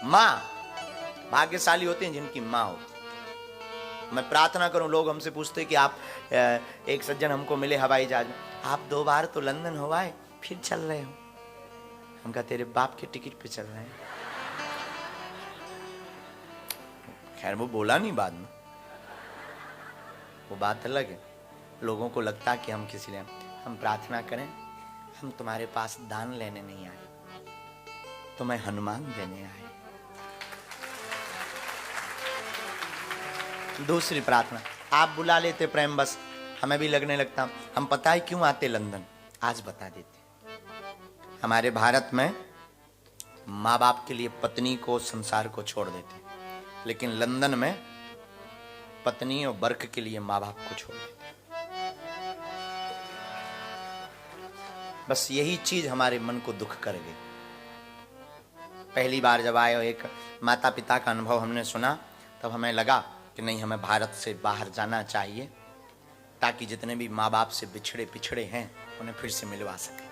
मां भाग्यशाली होते हैं जिनकी मां होती। मैं प्रार्थना करूं, लोग हमसे पूछते कि आप एक सज्जन हमको मिले हवाई जहाज में, आप 2 बार तो लंदन हो आए, फिर चल रहे हो। हम कहा तेरे बाप के टिकट पे चल रहे हैं। खैर वो बोला नहीं बाद में, वो बात अलग है। लोगों को लगता कि हम किसी लिए, हम प्रार्थना करें, हम तुम्हारे पास दान लेने नहीं आए, तुम्हें हनुमान देने आए। दूसरी प्रार्थना, आप बुला लेते प्रेम बस, हमें भी लगने लगता हम पता है क्यों आते लंदन, आज बता देते। हमारे भारत में माँ बाप के लिए पत्नी को, संसार को छोड़ देते, लेकिन लंदन में पत्नी और वर्क के लिए माँ बाप को छोड़ देते। बस यही चीज हमारे मन को दुख कर गई। पहली बार जब आए और एक माता पिता का अनुभव हमने सुना, तब हमें लगा कि नहीं, हमें भारत से बाहर जाना चाहिए, ताकि जितने भी माँ बाप से बिछड़े पिछड़े हैं उन्हें फिर से मिलवा सके।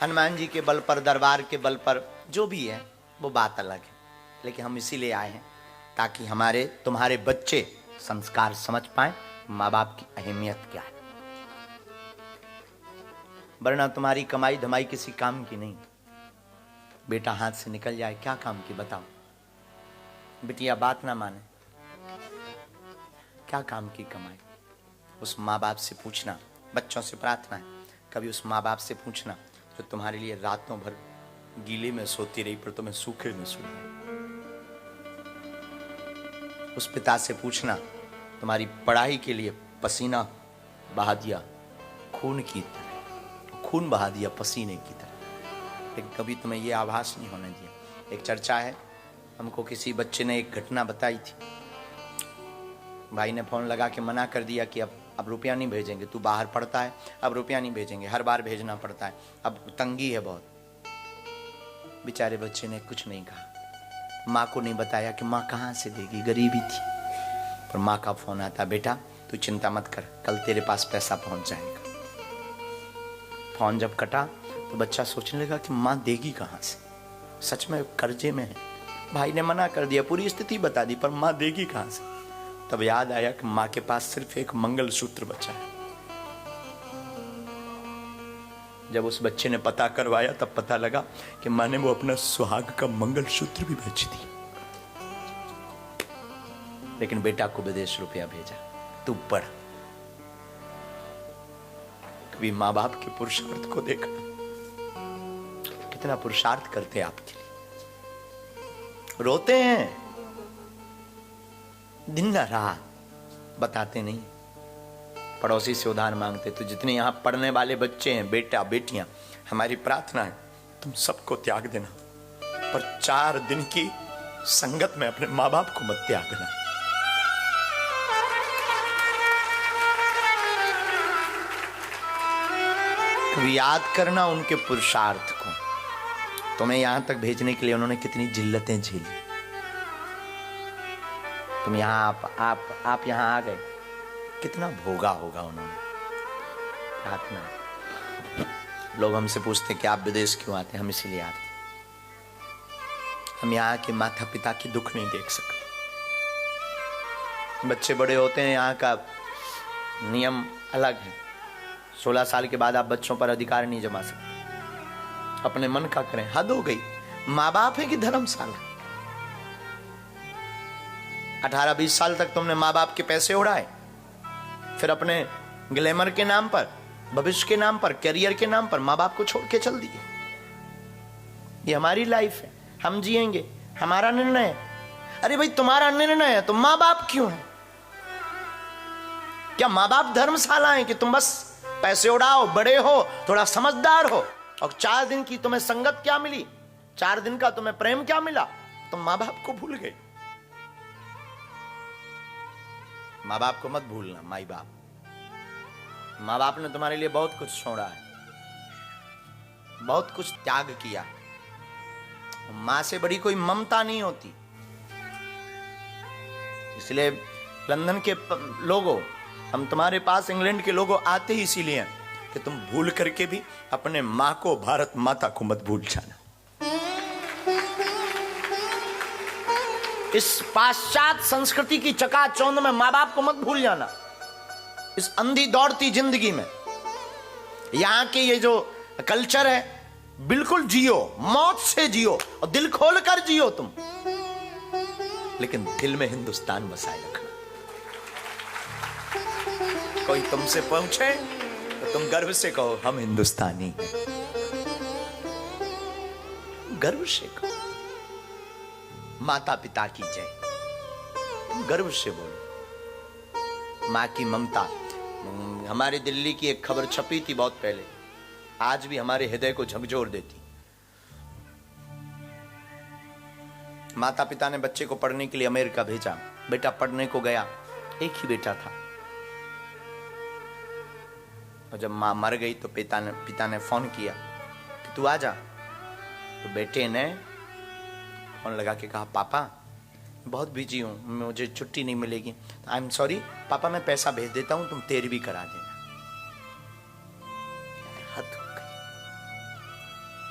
हनुमान जी के बल पर, दरबार के बल पर, जो भी है वो बात अलग है, लेकिन हम इसीलिए आए हैं ताकि हमारे तुम्हारे बच्चे संस्कार समझ पाए, माँ बाप की अहमियत क्या है। वरना तुम्हारी कमाई धमाई किसी काम की नहीं। बेटा हाथ से निकल जाए, क्या काम की बताओ। बिटिया बात ना माने, क्या काम की कमाई। उस माँ बाप से पूछना, बच्चों से प्रार्थना है, कभी उस माँ बाप से पूछना जो तुम्हारे लिए रातों भर गीले में सोती रही पर तुम्हें सूखे में सुला। उस पिता से पूछना, तुम्हारी पढ़ाई के लिए पसीना बहा दिया खून की तरह, खून बहा दिया पसीने की तरह, लेकिन कभी तुम्हें यह आभास नहीं होने दिया। एक चर्चा है, हमको किसी बच्चे ने एक घटना बताई थी। भाई ने फोन लगा के मना कर दिया कि अब रुपया नहीं भेजेंगे, तू बाहर पढ़ता है, अब रुपया नहीं भेजेंगे, हर बार भेजना पड़ता है, अब तंगी है बहुत। बेचारे बच्चे ने कुछ नहीं कहा, माँ को नहीं बताया कि माँ कहाँ से देगी, गरीबी थी। पर माँ का फोन आता, बेटा तू चिंता मत कर, कल तेरे पास पैसा पहुंच जाएगा। फोन जब कटा तो बच्चा सोचने लगा कि माँ देगी कहाँ से, सच में कर्जे में है, भाई ने मना कर दिया, पूरी स्थिति बता दी, पर माँ देगी कहाँ से। तब याद आया कि माँ के पास सिर्फ एक मंगलसूत्र बचा है। जब उस बच्चे ने पता करवाया तब पता लगा कि माँ ने वो अपना सुहाग का मंगलसूत्र भी बेच दिया, लेकिन बेटा को विदेश रुपया भेजा, तू पढ़। कभी माँ बाप के पुरुषार्थ को देखा, कितना पुरुषार्थ करते हैं आपके लिए, रोते हैं दिन न रात, बताते नहीं, पड़ोसी से उधार मांगते। तो जितने यहां पढ़ने वाले बच्चे हैं, बेटा बेटियां, हमारी प्रार्थना है तुम सबको त्याग देना, पर 4 दिन की संगत में अपने माँ बाप को मत त्यागना। कभी याद करना उनके पुरुषार्थ को, तुम्हें यहां तक भेजने के लिए उन्होंने कितनी जिल्लतें झेली। तुम यहाँ आप यहाँ आ गए, कितना भोगा होगा उन्होंने। प्रार्थना, लोग हमसे पूछते कि आप विदेश क्यों आते हैं, हम इसीलिए आते हैं, हम यहाँ के माता पिता की दुख नहीं देख सकते। बच्चे बड़े होते हैं, यहाँ का नियम अलग है। 16 साल के बाद आप बच्चों पर अधिकार नहीं जमा सकते, अपने मन का करें। हद हो गई, माँ बाप है कि धर्मशाला। 18-20 साल तक तुमने माँ बाप के पैसे उड़ाए, फिर अपने ग्लैमर के नाम पर, भविष्य के नाम पर, करियर के नाम पर माँ बाप को छोड़ के चल दिए। ये हमारी लाइफ है, हम जिएंगे, हमारा निर्णय है। अरे भाई तुम्हारा निर्णय है तो माँ बाप क्यों है? क्या माँ बाप धर्मशाला है कि तुम बस पैसे उड़ाओ, बड़े हो, थोड़ा समझदार हो, और 4 दिन की तुम्हें संगत क्या मिली, 4 दिन का तुम्हें प्रेम क्या मिला, तुम माँ बाप को भूल गए। माँ बाप को मत भूलना। माई बाप, माँ बाप ने तुम्हारे लिए बहुत कुछ छोड़ा है, बहुत कुछ त्याग किया। माँ से बड़ी कोई ममता नहीं होती। इसलिए लंदन के लोगों, हम तुम्हारे पास इंग्लैंड के लोगों आते ही इसीलिए कि तुम भूल करके भी अपने मां को, भारत माता को मत भूल जाना। इस पाश्चात्य संस्कृति की चकाचौंध में मां बाप को मत भूल जाना। इस अंधी दौड़ती जिंदगी में यहां के ये जो कल्चर है, बिल्कुल जियो, मौत से जियो और दिल खोल कर जियो तुम, लेकिन दिल में हिंदुस्तान बसाए रखना। कोई तुमसे पूछे तो तुम गर्व से कहो हम हिंदुस्तानी हैं, गर्व से कहो माता पिता की जय, तुम गर्व से बोलो मां की ममता। हमारी दिल्ली की एक खबर छपी थी बहुत पहले, आज भी हमारे हृदय को झकझोर देती। माता पिता ने बच्चे को पढ़ने के लिए अमेरिका भेजा, बेटा पढ़ने को गया, एक ही बेटा था, और जब मां मर गई तो पिता ने फोन किया कि तू आ जा। तो बेटे ने फोन लगा के कहा पापा बहुत बिजी हूं, मुझे छुट्टी नहीं मिलेगी। आई एम सॉरी पापा, मैं पैसा भेज देता हूं, तुम तेरी भी करा देना।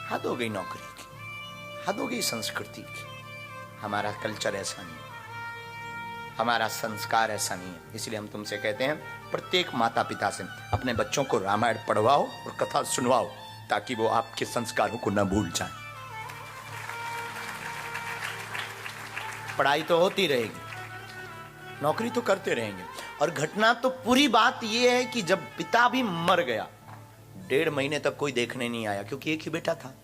हद हो गई नौकरी की, हद हो गई संस्कृति की। हमारा कल्चर ऐसा नहीं है, हमारा संस्कार ऐसा नहीं है। इसलिए हम तुमसे कहते हैं प्रत्येक माता पिता से अपने बच्चों को रामायण पढ़वाओ और कथा सुनवाओ, ताकि वो आपके संस्कारों को न भूल जाएं। पढ़ाई तो होती रहेगी, नौकरी तो करते रहेंगे। और घटना तो पूरी बात यह है कि जब पिता भी मर गया, 1.5 महीने तक कोई देखने नहीं आया, क्योंकि एक ही बेटा था।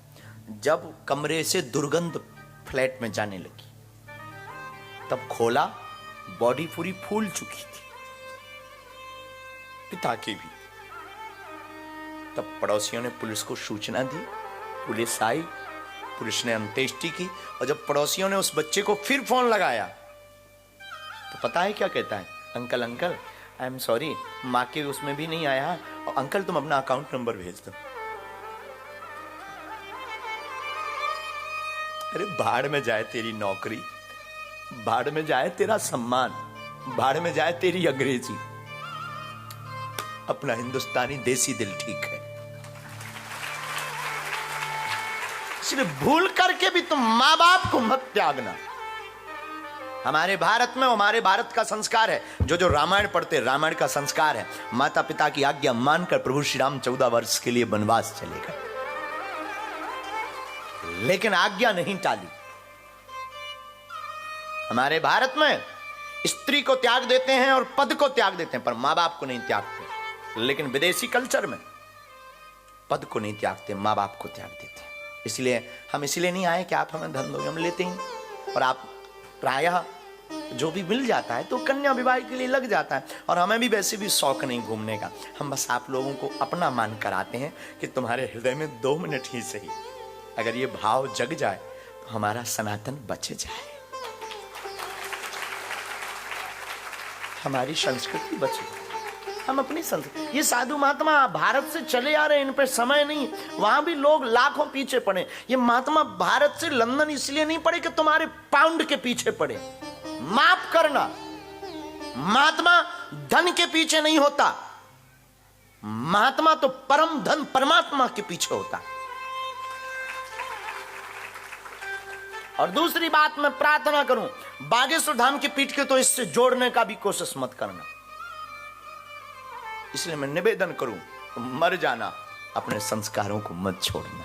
जब कमरे से दुर्गंध फ्लैट में जाने लगी, तब खोला, बॉडी पूरी फूल चुकी थी, पिता की भी। तब पड़ोसियों ने पुलिस को सूचना दी, पुलिस आई, पुलिस ने अंत्येष्टि की। और जब पड़ोसियों ने उस बच्चे को फिर फोन लगाया तो पता है क्या कहता है, uncle uncle I am sorry, माँ के उसमें भी नहीं आया, और अंकल तुम अपना अकाउंट नंबर भेज दो। अरे भाड़ में जाए तेरी नौकरी, भाड़ में जाए तेरा सम्मान, भाड़ में जाए तेरी अंग्रेजी, अपना हिंदुस्तानी देसी दिल ठीक है। इसलिए भूल करके भी तुम मां बाप को मत त्यागना। हमारे भारत में, हमारे भारत का संस्कार है, जो रामायण पढ़ते, रामायण का संस्कार है, माता पिता की आज्ञा मानकर प्रभु श्री राम 14 वर्ष के लिए वनवास चले गए, लेकिन आज्ञा नहीं टाली। हमारे भारत में स्त्री को त्याग देते हैं और पद को त्याग देते हैं, पर मां बाप को नहीं त्यागते। लेकिन विदेशी कल्चर में पद को नहीं त्यागते, मां बाप को त्याग देते हैं। इसलिए हम इसलिए नहीं आए कि आप हमें धन दोगे, हम लेते हैं, और आप प्रायः जो भी मिल जाता है तो कन्या विवाह के लिए लग जाता है। और हमें भी वैसे भी शौक नहीं घूमने का, हम बस आप लोगों को अपना मान कराते हैं कि तुम्हारे हृदय में 2 मिनट ही सही अगर ये भाव जग जाए तो हमारा सनातन बच जाए, हमारी संस्कृति बचे। हम अपनी संस्कृति, ये साधु महात्मा भारत से चले आ रहे हैं, इन पे समय नहीं, वहां भी लोग लाखों पीछे पड़े। ये महात्मा भारत से लंदन इसलिए नहीं पड़े कि तुम्हारे पाउंड के पीछे पड़े। माफ करना, महात्मा धन के पीछे नहीं होता, महात्मा तो परम धन परमात्मा के पीछे होता। और दूसरी बात मैं प्रार्थना करूं, बागेश्वर धाम की पीठ के तो इससे जोड़ने का भी कोशिश मत करना। इसलिए मैं निवेदन करूं, मर जाना, अपने संस्कारों को मत छोड़ना,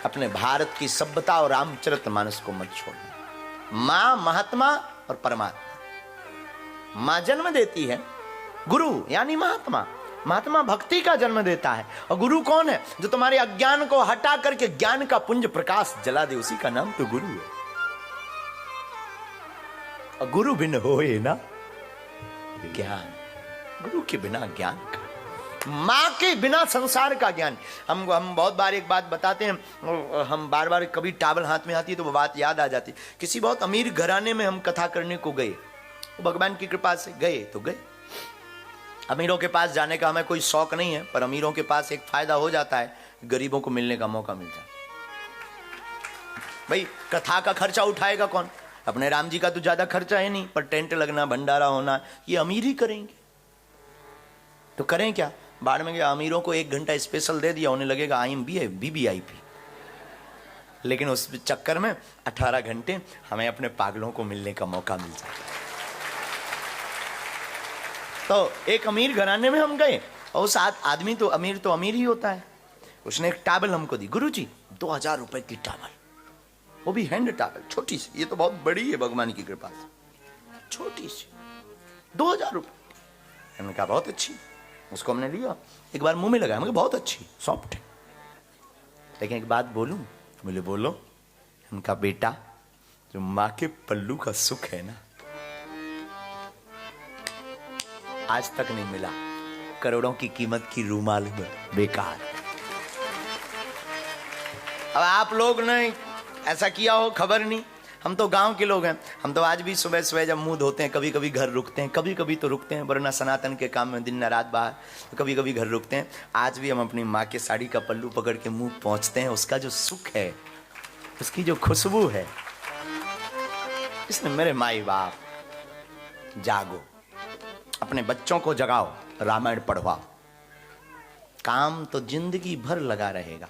अपने भारत की सभ्यता और रामचरितमानस को मत छोड़ना। मां महात्मा और परमात्मा। मां जन्म देती है, गुरु यानी महात्मा, महात्मा भक्ति का जन्म देता है, और गुरु कौन है? जो तुम्हारे अज्ञान को हटा करके ज्ञान का पुंज प्रकाश जला दे, उसी का नाम तो गुरु है। और गुरु बिन होए ना ज्ञान, गुरु के बिना ज्ञान का, मां के बिना संसार का ज्ञान। हम बहुत बार एक बात बताते हैं, हम बार बार कभी टावल हाथ में आती है तो वो बात याद आ जाती। किसी बहुत अमीर घराने में हम कथा करने को गए, भगवान की कृपा से गए तो गए। अमीरों के पास जाने का हमें कोई शौक नहीं है, पर अमीरों के पास एक फायदा हो जाता है, गरीबों को मिलने का मौका मिल जाए। भाई कथा का खर्चा उठाएगा कौन? अपने राम जी का तो ज्यादा खर्चा है नहीं, पर टेंट लगना, भंडारा होना, ये अमीर ही करेंगे। तो करें क्या? बाढ़ में गया, अमीरों को 1 घंटा स्पेशल दे दिया, उन्हें लगेगा आई एम BBIP, लेकिन उस चक्कर में 18 घंटे हमें अपने पागलों को मिलने का मौका मिल जाता है। तो एक अमीर घराने में हम गए और उस आदमी तो अमीर ही होता है। उसने एक टॉवल हमको दी, गुरुजी 2000 रुपए की टॉवल, वो भी हैंड टॉवल, छोटी सी, ये तो बहुत बड़ी है भगवान की कृपा से, छोटी सी 2000 रुपए। हमने कहा बहुत अच्छी, उसको हमने लिया, एक बार मुंह में लगाया, हमने कहा बहुत अच्छी, सॉफ्ट है, लेकिन एक बात बोलूं? बोले बोलो। उनका बेटा, जो माँ के पल्लू का सुख है ना, आज तक नहीं मिला। करोड़ों की कीमत की रूमाल में बेकार। अब आप लोग ने ऐसा किया हो खबर नहीं, हम तो गांव के लोग हैं, हम तो आज भी सुबह सुबह जब मुंह धोते हैं, कभी कभी घर रुकते हैं, कभी कभी तो रुकते हैं, वरना सनातन के काम में दिन न रात बाहर, तो कभी कभी घर रुकते हैं। आज भी हम अपनी माँ के साड़ी का पल्लू पकड़ के मुंह पहुंचते हैं। उसका जो सुख है, उसकी जो खुशबू है, इसने मेरे माई बाप, जागो, अपने बच्चों को जगाओ, रामायण पढ़वाओ, काम तो जिंदगी भर लगा रहेगा।